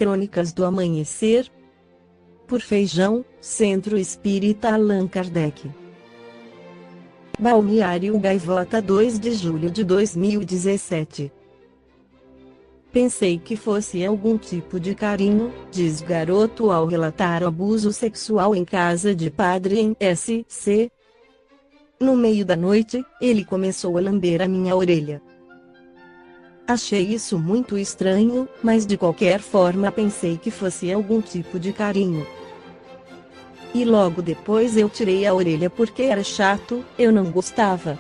Crônicas do Amanhecer, por Feijão, Centro Espírita Allan Kardec. Balneário Gaivota, 2 de julho de 2017. Pensei que fosse algum tipo de carinho, diz garoto ao relatar abuso sexual em casa de padre em SC. No meio da noite, ele começou a lamber a minha orelha. Achei isso muito estranho, mas de qualquer forma pensei que fosse algum tipo de carinho. E logo depois eu tirei a orelha porque era chato, eu não gostava.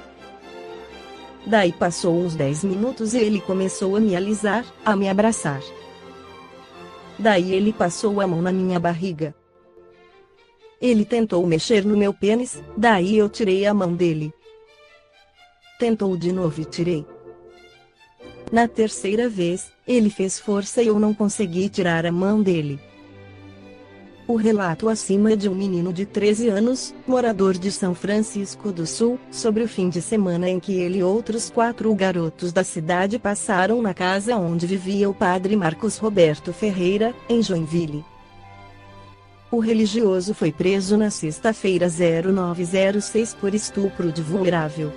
Daí passou uns 10 minutos e ele começou a me alisar, a me abraçar. Daí ele passou a mão na minha barriga. Ele tentou mexer no meu pênis, daí eu tirei a mão dele. Tentou de novo e tirei. Na terceira vez, ele fez força e eu não consegui tirar a mão dele. O relato acima de um menino de 13 anos, morador de São Francisco do Sul, sobre o fim de semana em que ele e outros 4 garotos da cidade passaram na casa onde vivia o padre Marcos Roberto Ferreira, em Joinville. O religioso foi preso na sexta-feira 0906 por estupro de vulnerável.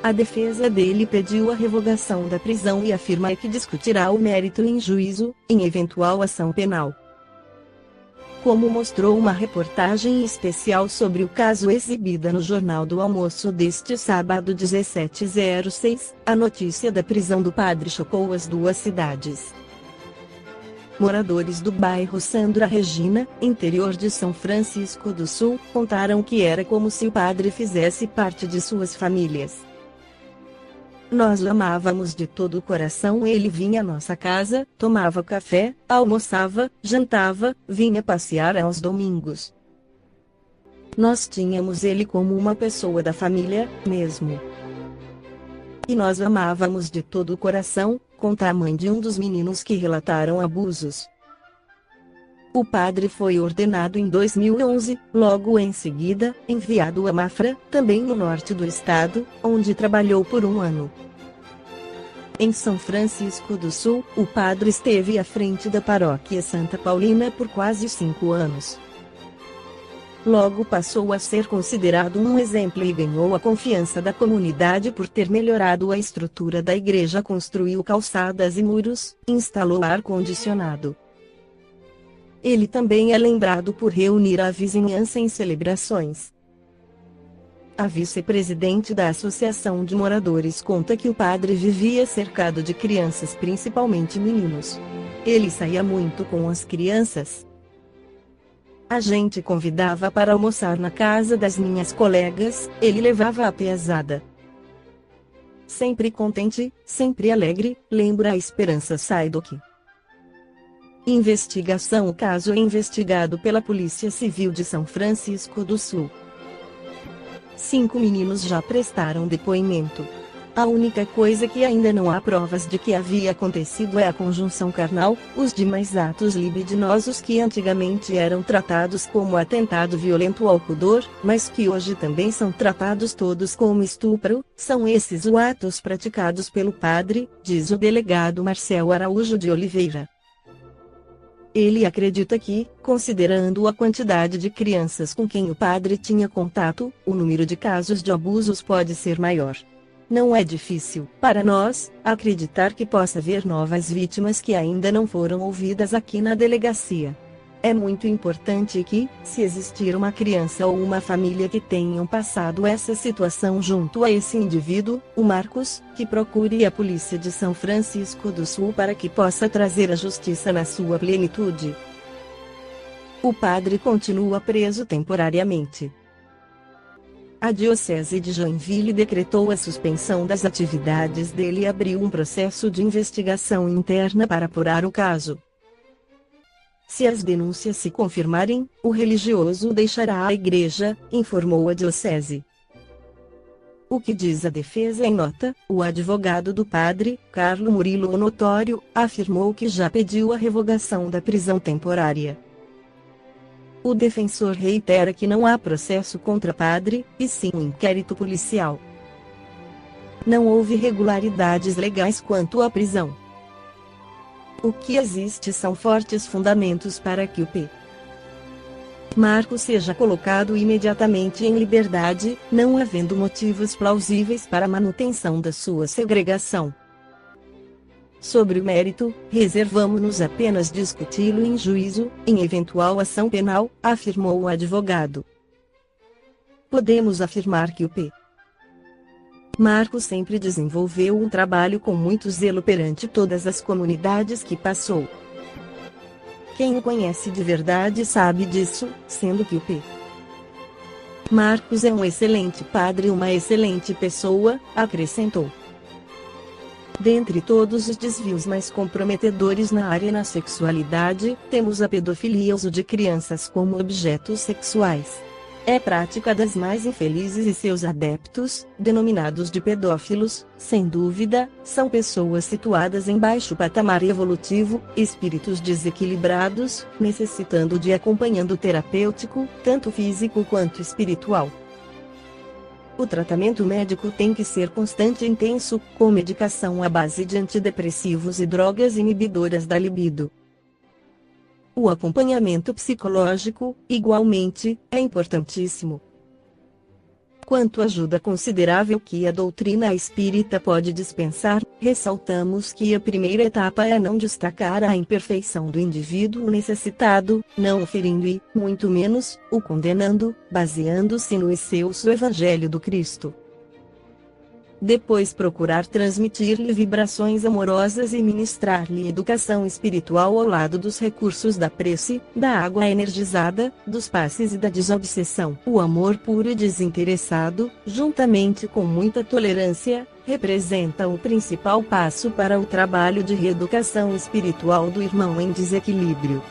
A defesa dele pediu a revogação da prisão e afirma que discutirá o mérito em juízo, em eventual ação penal. Como mostrou uma reportagem especial sobre o caso exibida no Jornal do Almoço deste sábado 17/06, a notícia da prisão do padre chocou as duas cidades. Moradores do bairro Sandra Regina, interior de São Francisco do Sul, contaram que era como se o padre fizesse parte de suas famílias. Nós o amávamos de todo o coração. Ele vinha à nossa casa, tomava café, almoçava, jantava, vinha passear aos domingos. Nós tínhamos ele como uma pessoa da família, mesmo. E nós o amávamos de todo o coração, conta a mãe de um dos meninos que relataram abusos. O padre foi ordenado em 2011, logo em seguida, enviado a Mafra, também no norte do estado, onde trabalhou por um ano. Em São Francisco do Sul, o padre esteve à frente da paróquia Santa Paulina por quase 5 anos. Logo passou a ser considerado um exemplo e ganhou a confiança da comunidade por ter melhorado a estrutura da igreja, construiu calçadas e muros, instalou ar-condicionado. Ele também é lembrado por reunir a vizinhança em celebrações. A vice-presidente da Associação de Moradores conta que o padre vivia cercado de crianças, principalmente meninos. Ele saía muito com as crianças. A gente convidava para almoçar na casa das minhas colegas, ele levava a pesada. Sempre contente, sempre alegre, lembra a Esperança Saidoc. Investigação. O caso é investigado pela Polícia Civil de São Francisco do Sul. 5 meninos já prestaram depoimento. A única coisa que ainda não há provas de que havia acontecido é a conjunção carnal, os demais atos libidinosos que antigamente eram tratados como atentado violento ao pudor, mas que hoje também são tratados todos como estupro, são esses os atos praticados pelo padre, diz o delegado Marcel Araújo de Oliveira. Ele acredita que, considerando a quantidade de crianças com quem o padre tinha contato, o número de casos de abusos pode ser maior. Não é difícil, para nós, acreditar que possa haver novas vítimas que ainda não foram ouvidas aqui na delegacia. É muito importante que, se existir uma criança ou uma família que tenham passado essa situação junto a esse indivíduo, o Marcos, que procure a Polícia de São Francisco do Sul para que possa trazer a justiça na sua plenitude. O padre continua preso temporariamente. A Diocese de Joinville decretou a suspensão das atividades dele e abriu um processo de investigação interna para apurar o caso. Se as denúncias se confirmarem, o religioso deixará a igreja, informou a diocese. O que diz a defesa em nota? O advogado do padre, Carlo Murilo Notório, afirmou que já pediu a revogação da prisão temporária. O defensor reitera que não há processo contra padre, e sim um inquérito policial. Não houve irregularidades legais quanto à prisão. O que existe são fortes fundamentos para que o P. Marco seja colocado imediatamente em liberdade, não havendo motivos plausíveis para a manutenção da sua segregação. Sobre o mérito, reservamo-nos apenas discuti-lo em juízo, em eventual ação penal, afirmou o advogado. Podemos afirmar que o P. Marco sempre desenvolveu um trabalho com muito zelo perante todas as comunidades que passou. Quem o conhece de verdade sabe disso, sendo que o P. Marcos é um excelente padre e uma excelente pessoa, acrescentou. Dentre todos os desvios mais comprometedores na área na sexualidade, temos a pedofilia e uso de crianças como objetos sexuais. É prática das mais infelizes e seus adeptos, denominados de pedófilos, sem dúvida, são pessoas situadas em baixo patamar evolutivo, espíritos desequilibrados, necessitando de acompanhamento terapêutico, tanto físico quanto espiritual. O tratamento médico tem que ser constante e intenso, com medicação à base de antidepressivos e drogas inibidoras da libido. O acompanhamento psicológico, igualmente, é importantíssimo. Quanto ajuda considerável que a doutrina espírita pode dispensar, ressaltamos que a primeira etapa é não destacar a imperfeição do indivíduo necessitado, não o ferindo e, muito menos, o condenando, baseando-se no excelso Evangelho do Cristo. Depois procurar transmitir-lhe vibrações amorosas e ministrar-lhe educação espiritual ao lado dos recursos da prece, da água energizada, dos passes e da desobsessão. O amor puro e desinteressado, juntamente com muita tolerância, representa o principal passo para o trabalho de reeducação espiritual do irmão em desequilíbrio.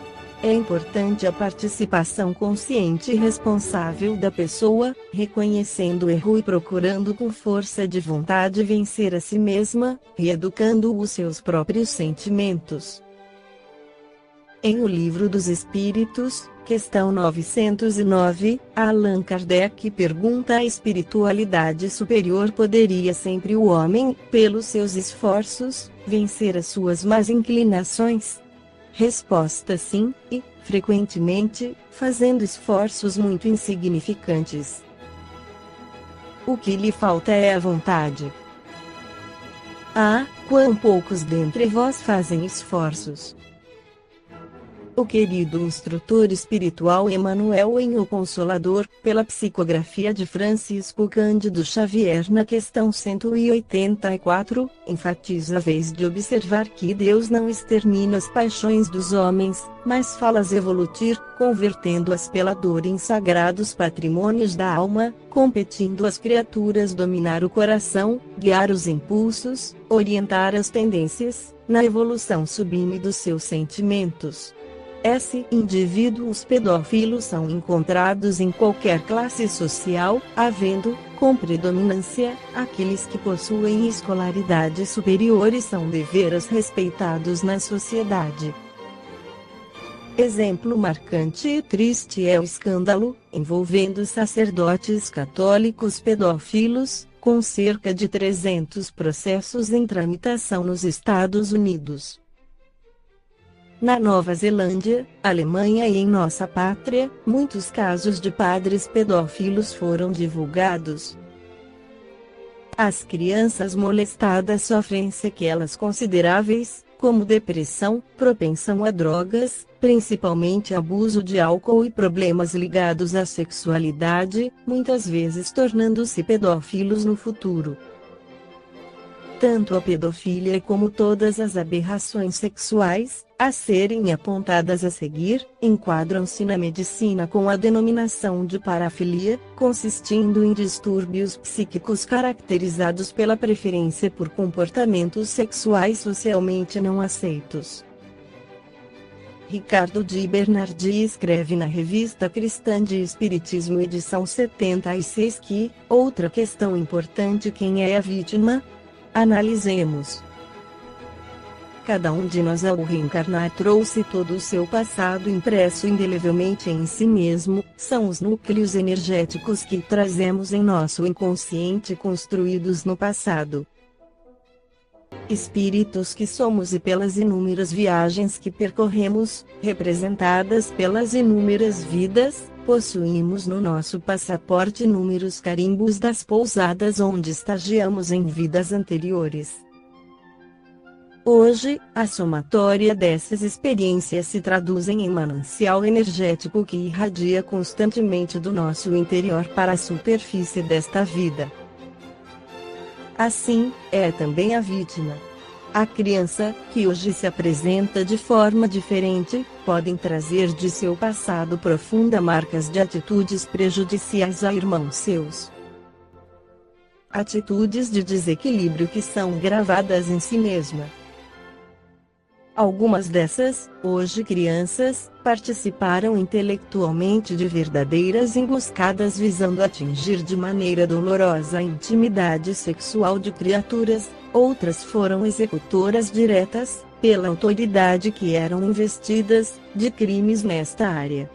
É importante a participação consciente e responsável da pessoa, reconhecendo o erro e procurando com força de vontade vencer a si mesma, reeducando os seus próprios sentimentos. Em O Livro dos Espíritos, questão 909, Allan Kardec pergunta: a espiritualidade superior poderia sempre o homem, pelos seus esforços, vencer as suas más inclinações? Resposta: sim, e, frequentemente, fazendo esforços muito insignificantes. O que lhe falta é a vontade. Ah, quão poucos dentre vós fazem esforços! O querido instrutor espiritual Emmanuel em O Consolador, pela psicografia de Francisco Cândido Xavier na questão 184, enfatiza a vez de observar que Deus não extermina as paixões dos homens, mas fala-as evolutir, convertendo-as pela dor em sagrados patrimônios da alma, competindo às criaturas dominar o coração, guiar os impulsos, orientar as tendências, na evolução sublime dos seus sentimentos. Indivíduos pedófilos são encontrados em qualquer classe social, havendo, com predominância, aqueles que possuem escolaridade superior e são deveras respeitados na sociedade. Exemplo marcante e triste é o escândalo, envolvendo sacerdotes católicos pedófilos, com cerca de 300 processos em tramitação nos Estados Unidos. Na Nova Zelândia, Alemanha e em nossa pátria, muitos casos de padres pedófilos foram divulgados. As crianças molestadas sofrem sequelas consideráveis, como depressão, propensão a drogas, principalmente abuso de álcool e problemas ligados à sexualidade, muitas vezes tornando-se pedófilos no futuro. Tanto a pedofilia como todas as aberrações sexuais, a serem apontadas a seguir, enquadram-se na medicina com a denominação de parafilia, consistindo em distúrbios psíquicos caracterizados pela preferência por comportamentos sexuais socialmente não aceitos. Ricardo de Bernardi escreve na Revista Cristã de Espiritismo edição 76 que, outra questão importante: quem é a vítima? Analisemos. Cada um de nós ao reencarnar trouxe todo o seu passado impresso indelevelmente em si mesmo, são os núcleos energéticos que trazemos em nosso inconsciente construídos no passado. espíritos que somos e pelas inúmeras viagens que percorremos, representadas pelas inúmeras vidas, possuímos no nosso passaporte inúmeros carimbos das pousadas onde estagiamos em vidas anteriores. Hoje, a somatória dessas experiências se traduzem em manancial energético que irradia constantemente do nosso interior para a superfície desta vida. Assim, é também a vítima. A criança, que hoje se apresenta de forma diferente, podem trazer de seu passado profunda marcas de atitudes prejudiciais a irmãos seus. Atitudes de desequilíbrio que são gravadas em si mesma. Algumas dessas, hoje crianças, participaram intelectualmente de verdadeiras emboscadas visando atingir de maneira dolorosa a intimidade sexual de criaturas, outras foram executoras diretas, pela autoridade que eram investidas, de crimes nesta área.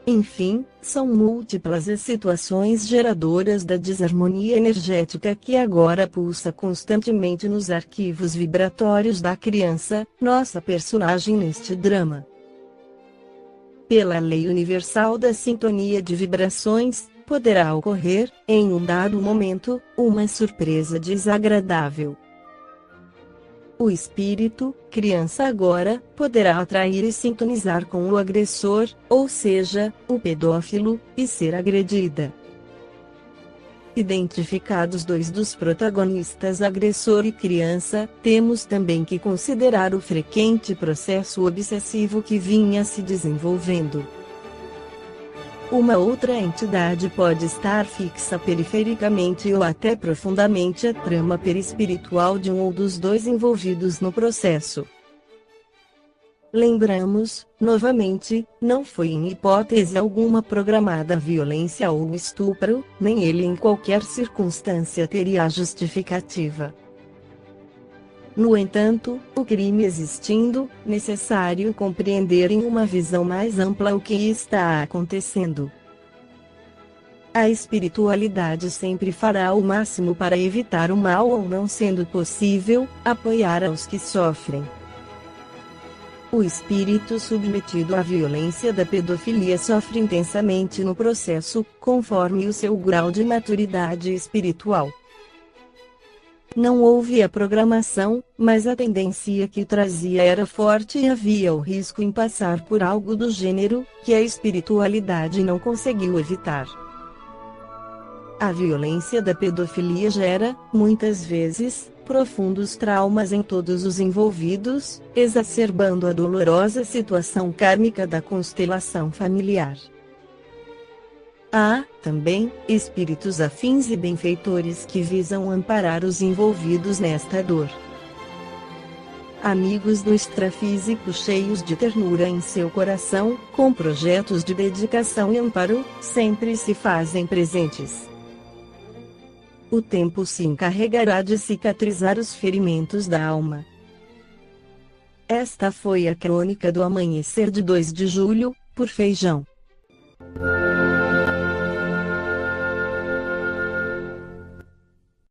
Enfim, são múltiplas as situações geradoras da desarmonia energética que agora pulsa constantemente nos arquivos vibratórios da criança, nossa personagem neste drama. Pela lei universal da sintonia de vibrações, poderá ocorrer, em um dado momento, uma surpresa desagradável. O espírito, criança agora, poderá atrair e sintonizar com o agressor, ou seja, o pedófilo, e ser agredida. Identificados dois dos protagonistas, agressor e criança, temos também que considerar o frequente processo obsessivo que vinha se desenvolvendo. Uma outra entidade pode estar fixa perifericamente ou até profundamente a trama perispiritual de um ou dos dois envolvidos no processo. Lembramos, novamente, não foi em hipótese alguma programada a violência ou o estupro, nem ele em qualquer circunstância teria justificativa. No entanto, o crime existindo, necessário compreender em uma visão mais ampla o que está acontecendo. A espiritualidade sempre fará o máximo para evitar o mal ou, não sendo possível, apoiar aos que sofrem. O espírito submetido à violência da pedofilia sofre intensamente no processo, conforme o seu grau de maturidade espiritual. Não houve a programação, mas a tendência que trazia era forte e havia o risco em passar por algo do gênero, que a espiritualidade não conseguiu evitar. A violência da pedofilia gera, muitas vezes, profundos traumas em todos os envolvidos, exacerbando a dolorosa situação kármica da constelação familiar. Há, também, espíritos afins e benfeitores que visam amparar os envolvidos nesta dor. Amigos do extrafísico cheios de ternura em seu coração, com projetos de dedicação e amparo, sempre se fazem presentes. O tempo se encarregará de cicatrizar os ferimentos da alma. Esta foi a crônica do amanhecer de 2 de julho, por Feijão.